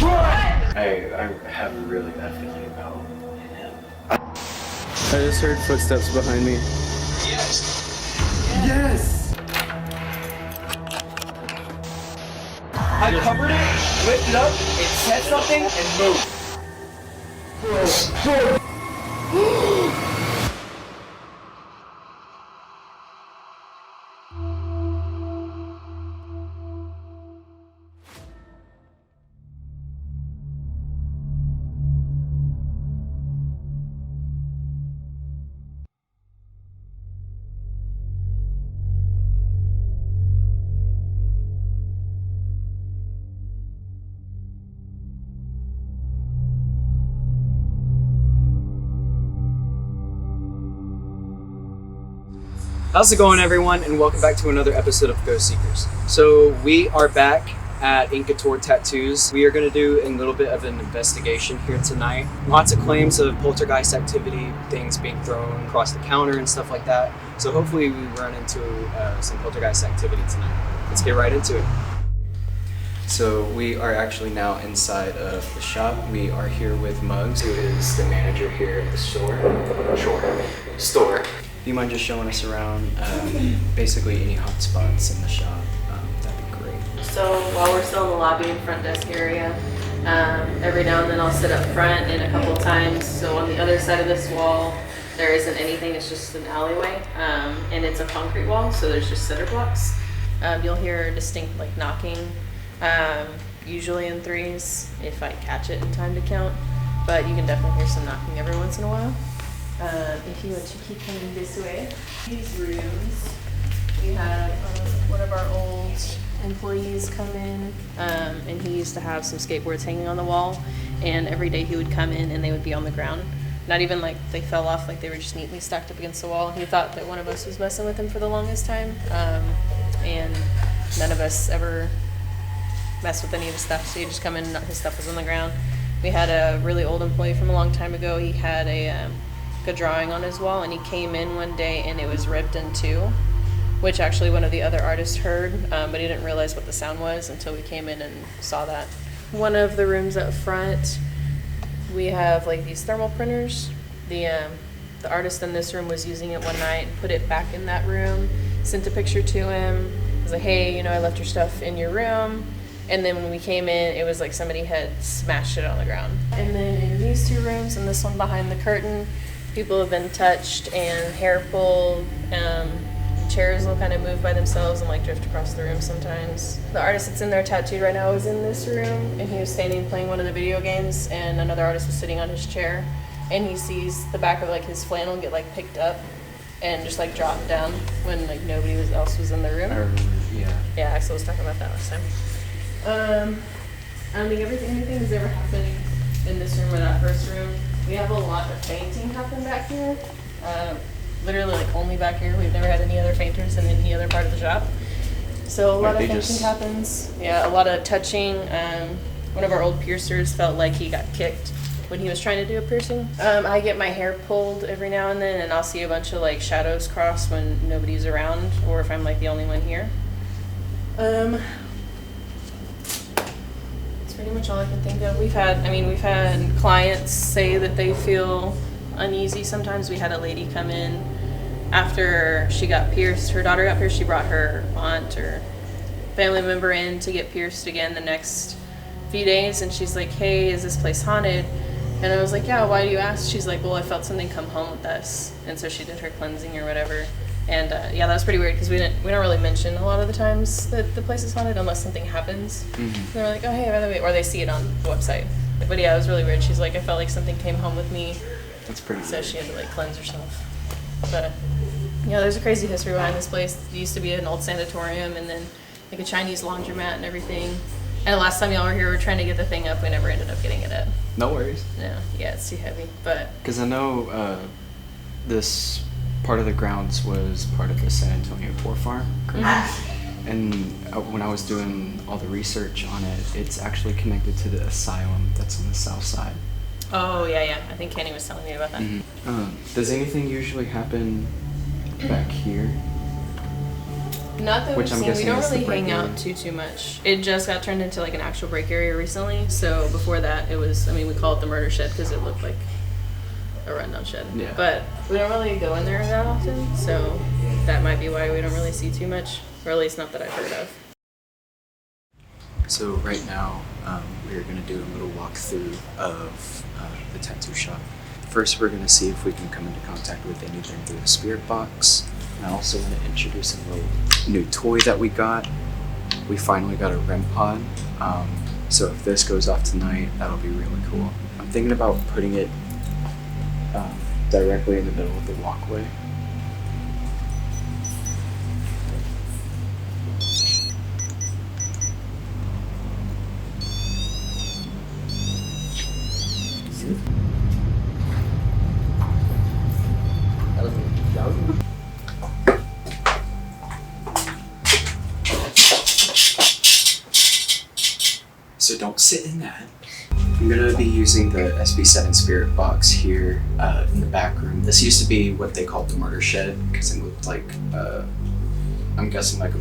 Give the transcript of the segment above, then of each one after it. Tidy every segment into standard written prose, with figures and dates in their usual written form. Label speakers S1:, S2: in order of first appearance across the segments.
S1: I have a really bad feeling about him.
S2: I just heard footsteps behind me.
S1: Yes! I covered it, lifted up, it said something, and moved.
S3: How's it going, everyone, and welcome back to another episode of Ghost Seekers. So we are back at Couture Tattoos. We are going to do a little bit of an investigation here tonight. Lots of claims of poltergeist activity, things being thrown across the counter and stuff like that. So hopefully we run into some poltergeist activity tonight. Let's get right into it. So we are actually now inside of the shop. We are here with Muggs, who is the manager here at the store. Do you mind just showing us around basically any hot spots in the shop? That'd be great.
S4: So while we're still in the lobby and front desk area, every now and then I'll sit up front and a couple times. So on the other side of this wall, there isn't anything, it's just an alleyway. And it's a concrete wall, so there's just cinder blocks. You'll hear distinct knocking, usually in threes, if I catch it in time to count. But you can definitely hear some knocking every once in a while. If you want to keep coming this way, these rooms, we have one of our old employees come in, and he used to have some skateboards hanging on the wall, and every day he would come in and they would be on the ground. Not even like they fell off, like they were just neatly stacked up against the wall. He thought that one of us was messing with him for the longest time, and none of us ever messed with any of his stuff, so he'd just come in and his stuff was on the ground. We had a really old employee from a long time ago. He had a drawing on his wall, and he came in one day and it was ripped in two, which actually one of the other artists heard, but he didn't realize what the sound was until we came in and saw that. One of the rooms up front, we have these thermal printers. The artist in this room was using it one night and put it back in that room, sent a picture to him, was like, hey, I left your stuff in your room. And then when we came in, it was like somebody had smashed it on the ground. And then in these two rooms and this one behind the curtain, people have been touched and hair pulled. Chairs will kind of move by themselves and drift across the room sometimes. The artist that's in there tattooed right now is in this room, and he was standing playing one of the video games, and another artist was sitting on his chair, and he sees the back of his flannel get picked up and just drop down when nobody else was in the room. Yeah, Axel was talking about that last time. I don't think anything has ever happened in this room or that first room. We have a lot of fainting happen back here. Literally only back here. We've never had any other fainters in any other part of the shop. So a lot of fainting happens. Yeah, a lot of touching. One of our old piercers felt like he got kicked when he was trying to do a piercing. I get my hair pulled every now and then, and I'll see a bunch of shadows cross when nobody's around, or if I'm the only one here. Pretty much all I can think of. We've had clients say that they feel uneasy sometimes. We had a lady come in after she got pierced. Her daughter got pierced. She brought her aunt or family member in to get pierced again the next few days, and she's like, hey, is this place haunted? And I was like, yeah, why do you ask? She's like, well, I felt something come home with us. And so she did her cleansing or whatever. And yeah, that was pretty weird because we don't really mention a lot of the times that the place is haunted unless something happens. Mm-hmm. They're like, oh, hey, by the way, or they see it on the website. But yeah, it was really weird. She's like, I felt like something came home with me.
S3: That's pretty
S4: So
S3: weird.
S4: she had to cleanse herself. But yeah, there's a crazy history behind this place. It used to be an old sanatorium and then a Chinese laundromat and everything. And the last time y'all were here, we were trying to get the thing up. We never ended up getting it up.
S3: No worries.
S4: Yeah, it's too heavy. But
S3: because I know this part of the grounds was part of the San Antonio Poor Farm, correct? Mm-hmm. And when I was doing all the research on it, it's actually connected to the asylum that's on the south side.
S4: Oh, yeah. I think Kenny was telling me about that.
S3: Mm-hmm. Does anything usually happen back here?
S4: Not that
S3: Which
S4: we've
S3: I'm
S4: seen. We
S3: guessing
S4: don't
S3: is the
S4: really hang
S3: break
S4: out
S3: area.
S4: too much. It just got turned into like an actual break area recently. So before that, it was. I mean, we call it the murder shed because it looked like a rundown shed.
S3: Yeah.
S4: But we don't really go in there that often, so that might be why we don't really see too much, or at least not that I've heard of.
S3: So right now, we are going to do a little walkthrough of the tattoo shop. First, we're going to see if we can come into contact with anything through the spirit box. And I also want to introduce a little new toy that we got. We finally got a REM pod. So if this goes off tonight, that'll be really cool. I'm thinking about putting it directly in the middle of the walkway. So don't sit in that. I'm gonna be using the SB7 spirit box here in the back room. This used to be what they called the murder shed because it looked like, I'm guessing like a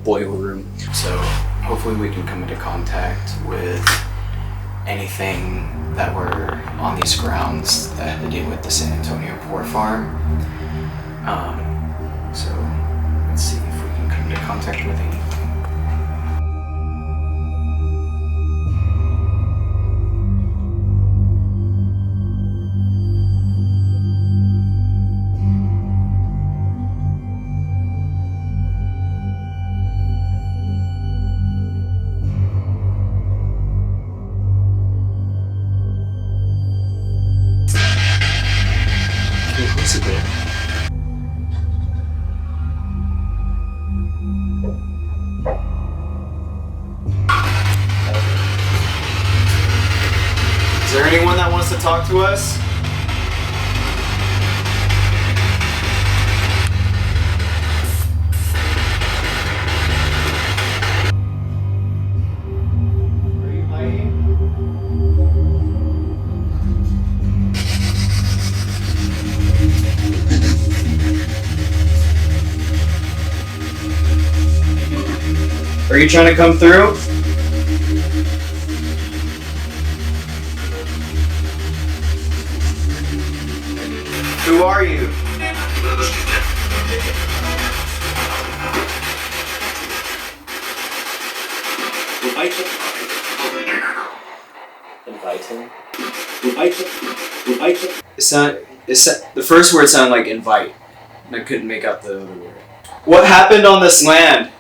S3: boiler room. So hopefully we can come into contact with anything that were on these grounds that had to do with the San Antonio Poor Farm. So let's see if we can come into contact with anything. Okay, close a bit. Is there anyone that wants to talk to us? Are you hiding? Are you trying to come through? Who are you? The first word sounded like invite, and I couldn't make out the other word. What happened on this land?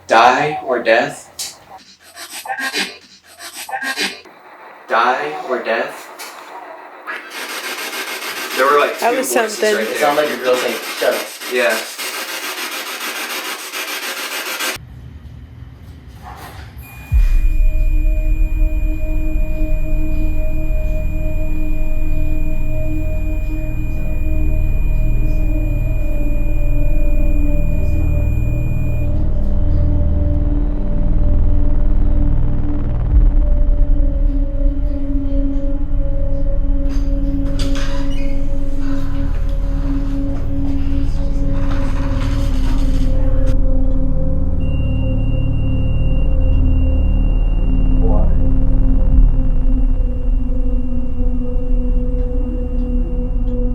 S3: Die or death? Die or death? There were like two
S4: That was
S3: voices
S4: something.
S3: right
S1: It
S3: there.
S1: sounds like a girl saying, shut up.
S3: Yeah.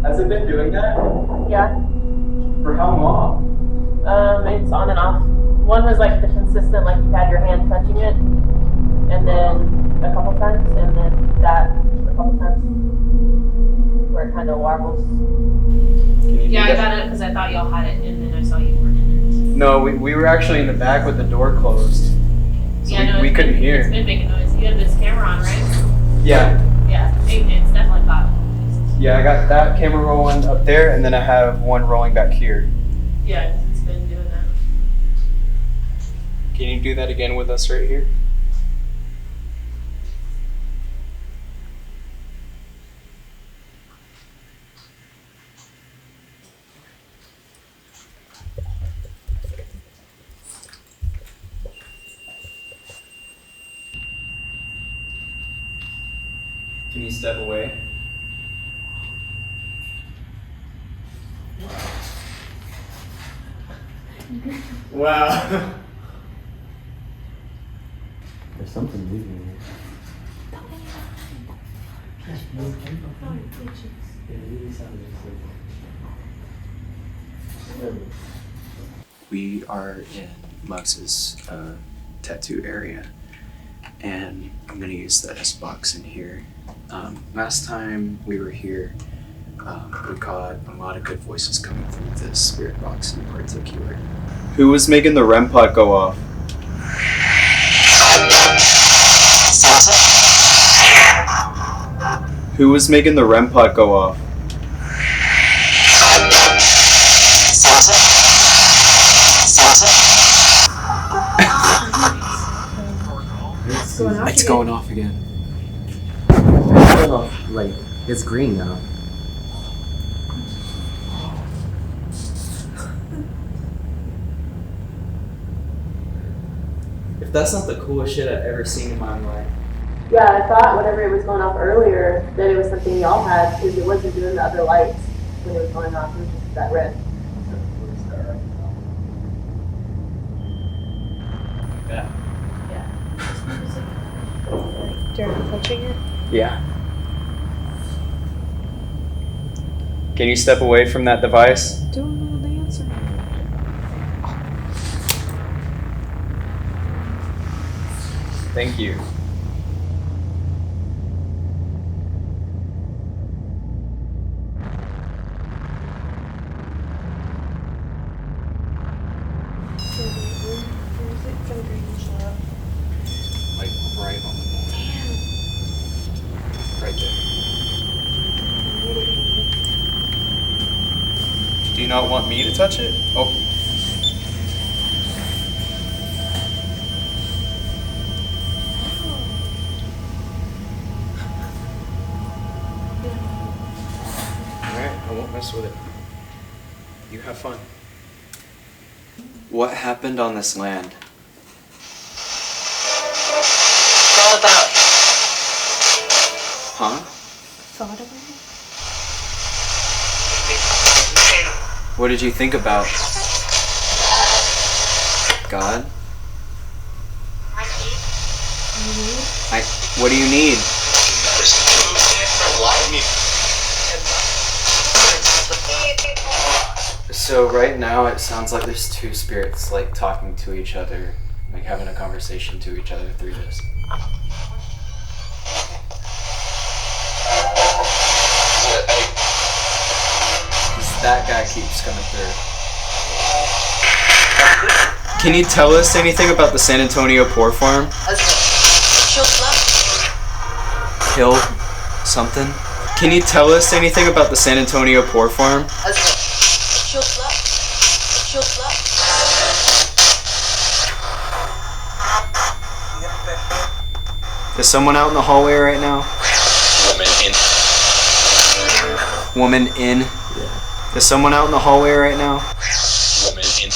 S3: Has it been doing that?
S4: Yeah.
S3: For how long?
S4: It's on and off. One was like the consistent, like you had your hand touching it, and then a couple times, and then that a couple times, where it kind of warbles.
S3: Can you do
S4: Yeah, I
S3: that?
S4: got it because I thought y'all had it, and then I saw you weren't in it.
S3: No, we were actually in the back with the door closed. So we couldn't
S4: It's
S3: hear.
S4: been making noise. You have this camera on, right?
S3: Yeah.
S4: Yeah, it's definitely got.
S3: Yeah, I got that camera rolling up there, and then I have one rolling back here.
S4: Yeah, 'cause it's been doing that.
S3: Can you do that again with us right here? Can you step away? Wow.
S5: There's something moving here.
S3: We are in Muggs's tattoo area, and I'm gonna use the S box in here. Last time we were here, we caught a lot of good voices coming through this spirit box in particular. Who was making the REM pod go off? Who was making the REM pod go off? It's going off again.
S5: It's going off, like, it's green now.
S3: If that's not the coolest shit I've ever seen in my life.
S6: Yeah, I thought whenever it was going off earlier that it was something y'all had because it wasn't doing the other lights when it was going off. It was just that red.
S3: Yeah.
S7: During touching it?
S3: Yeah. Can you step away from that device?
S7: Don't know the answer.
S3: Thank you. Like right on the wall. Right there. Do you not want me to touch it? Oh. Alright, I won't mess with it. You have fun. What happened on this land?
S4: All about
S3: Huh?
S7: Thought about it?
S3: What did you think about? God? What do you need? So right now it sounds like there's two spirits like talking to each other, like having a conversation to each other through this. That guy keeps coming through. Can you tell us anything about the San Antonio Poor Farm? Kill something? Can you tell us anything about the San Antonio Poor Farm? Is someone out in the hallway right now? Woman in. Is someone out in the hallway right now?
S8: Woman in.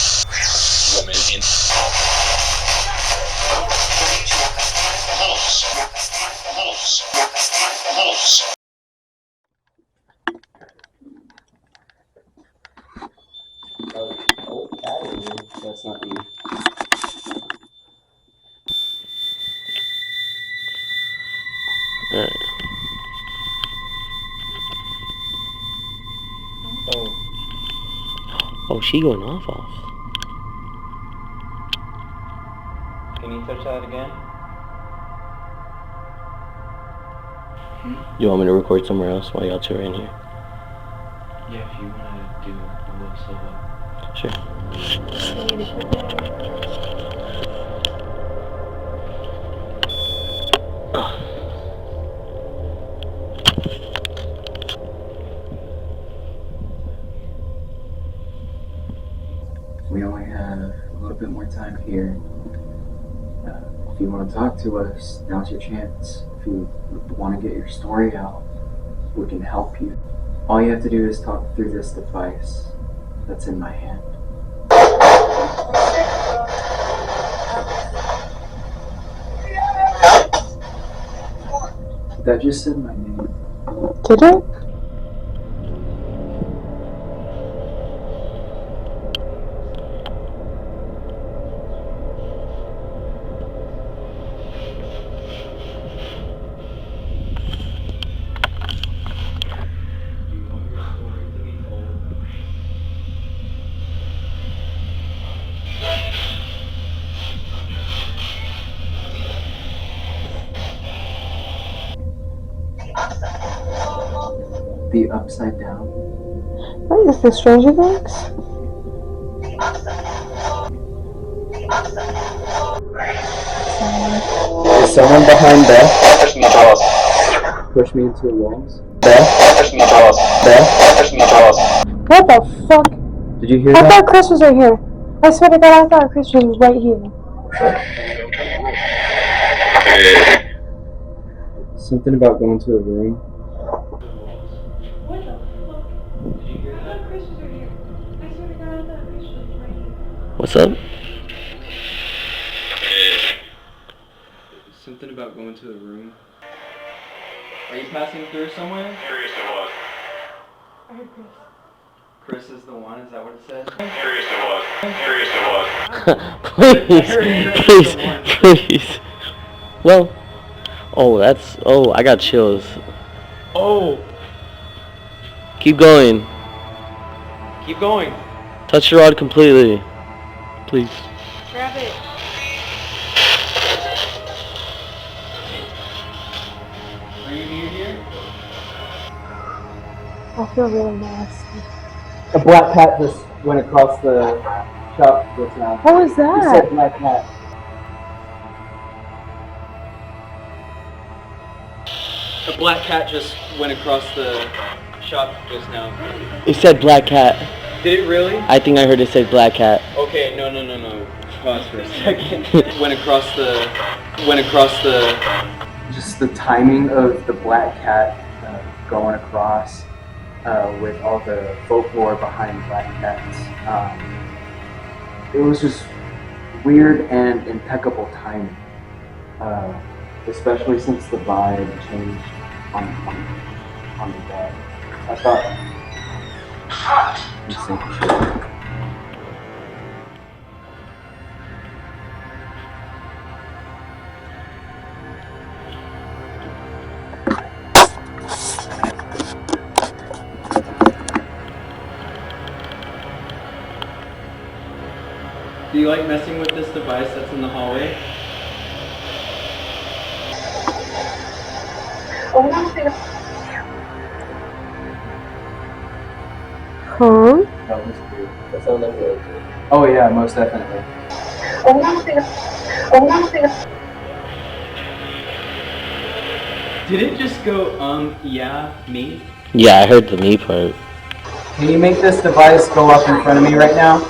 S3: That's not you.
S5: Alright.
S3: Oh.
S5: Oh, she going off.
S3: Can you touch that again?
S5: You want me to record somewhere else while y'all two are in here?
S3: Yeah, if you want to do a little solo.
S5: Sure.
S3: We only have a little bit more time here. If you want to talk to us, now's your chance. If you want to get your story out, we can help you. All you have to do is talk through this device that's in my hand. That just said my name.
S7: Did it?
S3: the upside down.
S7: What is this, Stranger Things?
S3: Is someone behind Beth? Push me into the walls. Beth? Beth?
S7: What the fuck?
S3: Did you hear
S7: I
S3: that?
S7: thought Chris was right here. I swear to God, I thought Chris was right here.
S3: Something about going to a room.
S7: What the fuck?
S3: Did you hear
S7: I
S3: that?
S7: thought Chris was right here. I swear to God, I thought Chris was right here.
S2: What's up?
S3: Something about going to a room. Are you passing through somewhere?
S8: Curious it was.
S7: I heard Chris.
S3: Chris is the one, is that what it said?
S8: Curious it was.
S2: Please, please. Well, oh, I got chills. Oh. Keep going.
S3: Keep going.
S2: Touch your rod completely. Please.
S7: Grab it.
S3: Are you near here?
S7: I feel really nasty.
S3: A black cat just went across the shop just now.
S7: What was
S3: You said
S7: that?
S3: black cat. A black cat just went across the shop just now.
S2: It said black cat.
S3: Did it really?
S2: I think I heard it say black cat.
S3: Okay, no. Pause for a second. went across the. Just the timing of the black cat going across with all the folklore behind black cats. It was just weird and impeccable timing, especially since the vibe changed on the bed. I thought. Do you like messing with this device that's in the hallway?
S7: Huh?
S3: That was weird. That sounded like it. Oh yeah, most definitely. Did it just go, yeah, me?
S2: Yeah, I heard the me part.
S3: Can you make this device go up in front of me right now?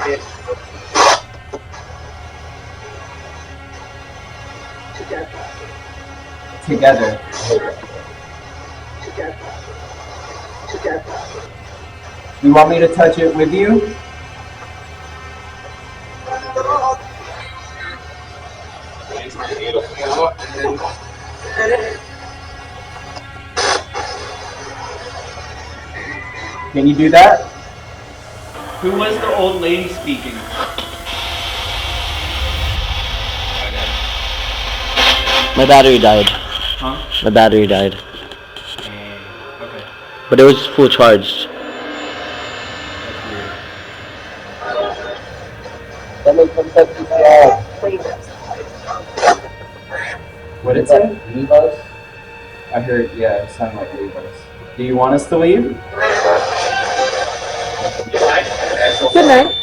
S3: Together. You want me to touch it with you? Can you do that? Who was the old lady speaking?
S2: My battery died.
S3: Huh?
S2: My battery died.
S3: Okay.
S2: But it was full charged.
S3: What did it say? Levi's? I heard, yeah, it sounded like Levi's. Do you want us to leave?
S7: Good night.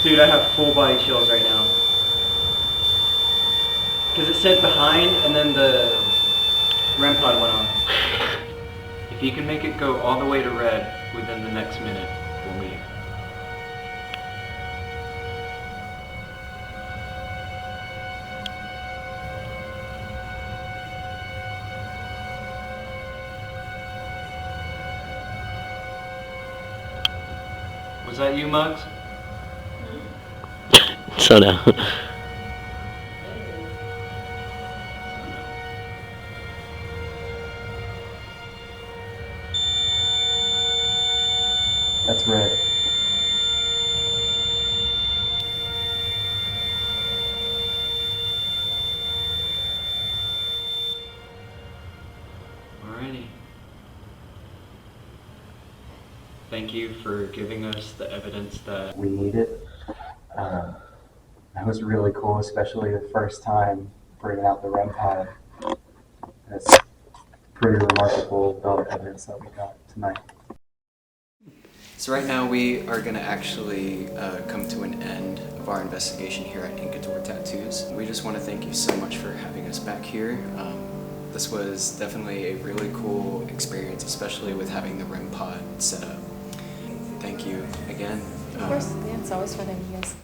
S3: Dude, I have full body chills right now. Because it said behind and then the REM pod went on. If you can make it go all the way to red within the next minute, we'll leave. Was that you, Muggs?
S2: So now.
S3: That's red. Alrighty. Thank you for giving us the evidence that we needed. That was really cool, especially the first time bringing out the REM pod. That's
S5: pretty remarkable development evidence that we got tonight.
S3: So right now we are going to actually come to an end of our investigation here at Couture Tattoos. We just want to thank you so much for having us back here. This was definitely a really cool experience, especially with having the REM pod set up. Thank you again.
S9: Of course, yeah, it's always fun having you guys.